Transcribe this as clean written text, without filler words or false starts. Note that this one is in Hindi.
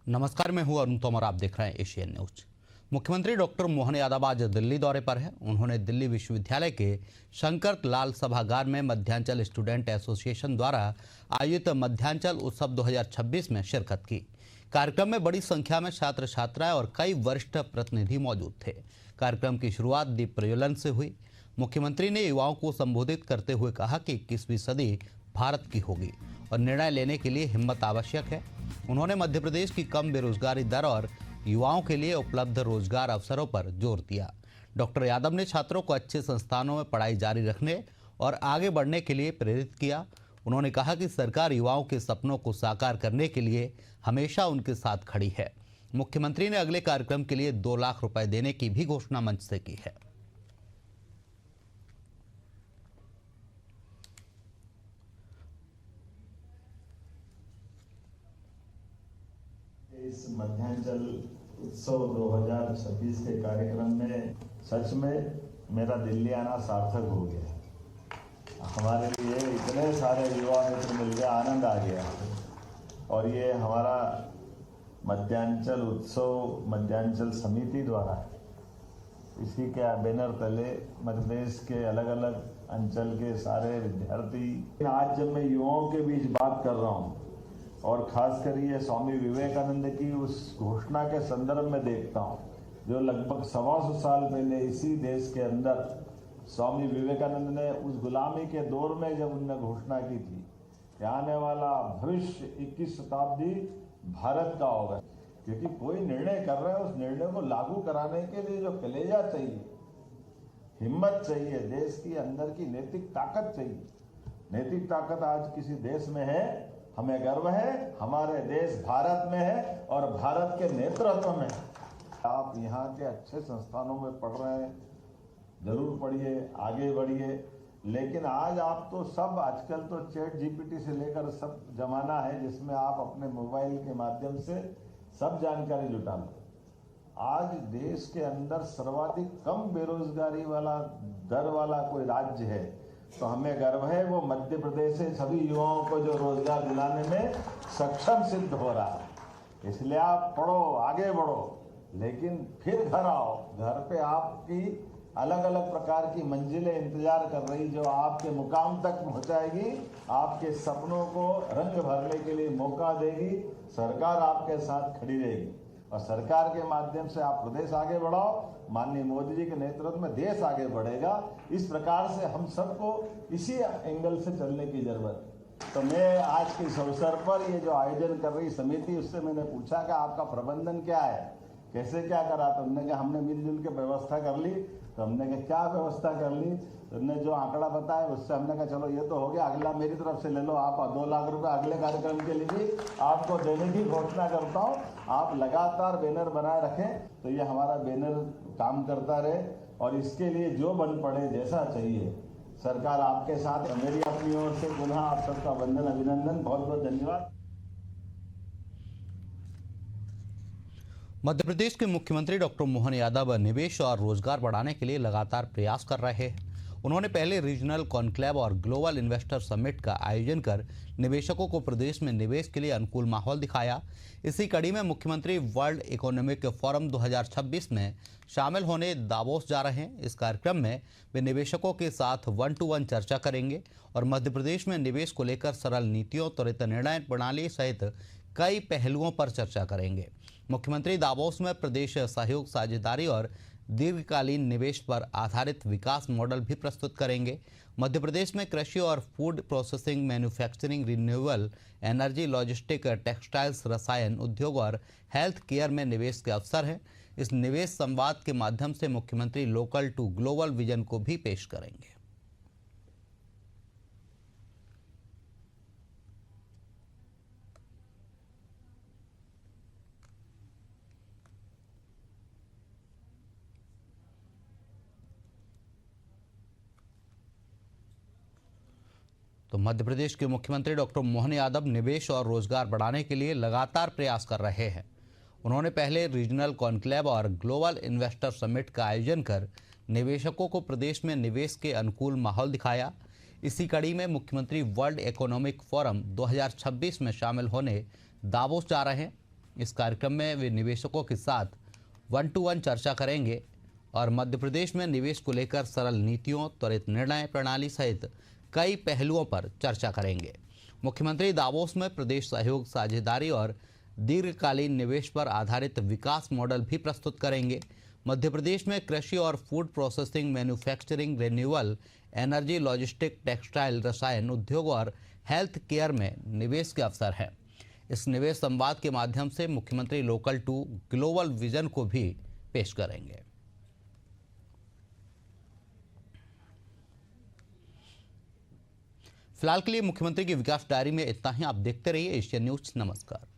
नमस्कार, मैं हूं अरुण तोमर। आप देख रहे हैं एशियन न्यूज। मुख्यमंत्री डॉक्टर मोहन यादव आज दिल्ली दौरे पर हैं। उन्होंने दिल्ली विश्वविद्यालय के शंकर लाल सभागार में मध्यांचल स्टूडेंट एसोसिएशन द्वारा आयोजित मध्यांचल उत्सव 2026 में शिरकत की। कार्यक्रम में बड़ी संख्या में छात्र छात्राएं और कई वरिष्ठ प्रतिनिधि मौजूद थे। कार्यक्रम की शुरुआत दीप प्रज्वलन से हुई। मुख्यमंत्री ने युवाओं को संबोधित करते हुए कहा कि 21वीं सदी भारत की होगी और निर्णय लेने के लिए हिम्मत आवश्यक है। उन्होंने मध्य प्रदेश की कम बेरोजगारी दर और युवाओं के लिए उपलब्ध रोजगार अवसरों पर जोर दिया। डॉक्टर यादव ने छात्रों को अच्छे संस्थानों में पढ़ाई जारी रखने और आगे बढ़ने के लिए प्रेरित किया। उन्होंने कहा कि सरकार युवाओं के सपनों को साकार करने के लिए हमेशा उनके साथ खड़ी है। मुख्यमंत्री ने अगले कार्यक्रम के लिए 2 लाख रुपए देने की भी घोषणा मंच से की है। इस मध्यांचल उत्सव 2026 के कार्यक्रम में सच में मेरा दिल्ली आना सार्थक हो गया। हमारे लिए इतने सारे युवा मित्र मिल गए, आनंद आ गया। और ये हमारा मध्यांचल उत्सव मध्यांचल समिति द्वारा इसी के बैनर तले मध्य प्रदेश के अलग अलग अंचल के सारे विद्यार्थी। आज जब मैं युवाओं के बीच बात कर रहा हूँ और खासकर ये स्वामी विवेकानंद की उस घोषणा के संदर्भ में देखता हूँ, जो लगभग 125 साल पहले इसी देश के अंदर स्वामी विवेकानंद ने उस गुलामी के दौर में जब उन्होंने घोषणा की थी कि आने वाला भविष्य 21 शताब्दी भारत का होगा। क्योंकि कोई निर्णय कर रहे हैं, उस निर्णय को लागू कराने के लिए जो कलेजा चाहिए, हिम्मत चाहिए, देश की अंदर की नैतिक ताकत चाहिए। नैतिक ताकत आज किसी देश में है, हमें गर्व है। हमारे देश भारत में है और भारत के नेतृत्व में। आप यहाँ के अच्छे संस्थानों में पढ़ रहे हैं, जरूर पढ़िए, आगे बढ़िए। लेकिन आज आप तो सब, आजकल तो चैट जीपीटी से लेकर सब जमाना है जिसमें आप अपने मोबाइल के माध्यम से सब जानकारी जुटा लो। आज देश के अंदर सर्वाधिक कम बेरोजगारी वाला दर वाला कोई राज्य है तो हमें गर्व है। वो मध्य प्रदेश से सभी युवाओं को जो रोजगार दिलाने में सक्षम सिद्ध हो रहा है। इसलिए आप पढ़ो, आगे बढ़ो, लेकिन फिर घर आओ। घर पे आपकी अलग अलग प्रकार की मंजिलें इंतजार कर रही, जो आपके मुकाम तक पहुंचाएगी, आपके सपनों को रंग भरने के लिए मौका देगी। सरकार आपके साथ खड़ी रहेगी और सरकार के माध्यम से आप प्रदेश आगे बढ़ाओ। माननीय मोदी जी के नेतृत्व में देश आगे बढ़ेगा। इस प्रकार से हम सबको इसी एंगल से चलने की जरूरत है। तो मैं आज के इस अवसर पर ये जो आयोजन कर रही समिति, उससे मैंने पूछा कि आपका प्रबंधन क्या है, कैसे क्या करा। तो हमने कहा हमने मिलजुल के व्यवस्था कर ली। तो हमने कहा क्या व्यवस्था कर ली, तो हमने जो आंकड़ा बताया उससे हमने कहा चलो ये तो हो गया, अगला मेरी तरफ से ले लो आप 2 लाख रुपए अगले कार्यक्रम के लिए भी आपको देने की घोषणा करता हूँ। आप लगातार बैनर बनाए रखें तो ये हमारा बैनर काम करता रहे और इसके लिए जो बन पड़े, जैसा चाहिए, सरकार आपके साथ। मेरी अपनी ओर से पुनः आप सबका वंदन, अभिनंदन, बहुत बहुत धन्यवाद। मध्य प्रदेश के मुख्यमंत्री डॉक्टर मोहन यादव निवेश और रोजगार बढ़ाने के लिए लगातार प्रयास कर रहे हैं। उन्होंने पहले रीजनल कॉन्क्लेव और ग्लोबल इन्वेस्टर समिट का आयोजन कर निवेशकों को प्रदेश में निवेश के लिए अनुकूल माहौल दिखाया। इसी कड़ी में मुख्यमंत्री वर्ल्ड इकोनॉमिक फोरम 2026 में शामिल होने दावोस जा रहे हैं। इस कार्यक्रम में वे निवेशकों के साथ 1-to-1 चर्चा करेंगे और मध्य प्रदेश में निवेश को लेकर सरल नीतियों, त्वरित निर्णय प्रणाली सहित कई पहलुओं पर चर्चा करेंगे। मुख्यमंत्री दावोस में प्रदेश सहयोग, साझेदारी और दीर्घकालीन निवेश पर आधारित विकास मॉडल भी प्रस्तुत करेंगे। मध्य प्रदेश में कृषि और food processing, manufacturing, renewable energy, logistic, textiles, रसायन उद्योग और हेल्थ केयर में निवेश के अवसर हैं। इस निवेश संवाद के माध्यम से मुख्यमंत्री लोकल टू ग्लोबल विजन को भी पेश करेंगे। तो मध्य प्रदेश के मुख्यमंत्री डॉक्टर मोहन यादव निवेश और रोजगार बढ़ाने के लिए लगातार प्रयास कर रहे हैं। उन्होंने पहले रीजनल कॉन्क्लेव और ग्लोबल इन्वेस्टर समिट का आयोजन कर निवेशकों को प्रदेश में निवेश के अनुकूल माहौल दिखाया। इसी कड़ी में मुख्यमंत्री वर्ल्ड इकोनॉमिक फोरम 2026 में शामिल होने दावोस जा रहे हैं। इस कार्यक्रम में वे निवेशकों के साथ 1-to-1 चर्चा करेंगे और मध्य प्रदेश में निवेश को लेकर सरल नीतियों, त्वरित निर्णय प्रणाली सहित कई पहलुओं पर चर्चा करेंगे। मुख्यमंत्री दावोस में प्रदेश सहयोग, साझेदारी और दीर्घकालीन निवेश पर आधारित विकास मॉडल भी प्रस्तुत करेंगे। मध्य प्रदेश में कृषि और food processing, manufacturing, renewable energy, logistic, textile, रसायन उद्योग और हेल्थ केयर में निवेश के अवसर हैं। इस निवेश संवाद के माध्यम से मुख्यमंत्री लोकल टू ग्लोबल विजन को भी पेश करेंगे। फिलहाल के लिए मुख्यमंत्री की विकास डायरी में इतना ही। आप देखते रहिए एशियन न्यूज। नमस्कार।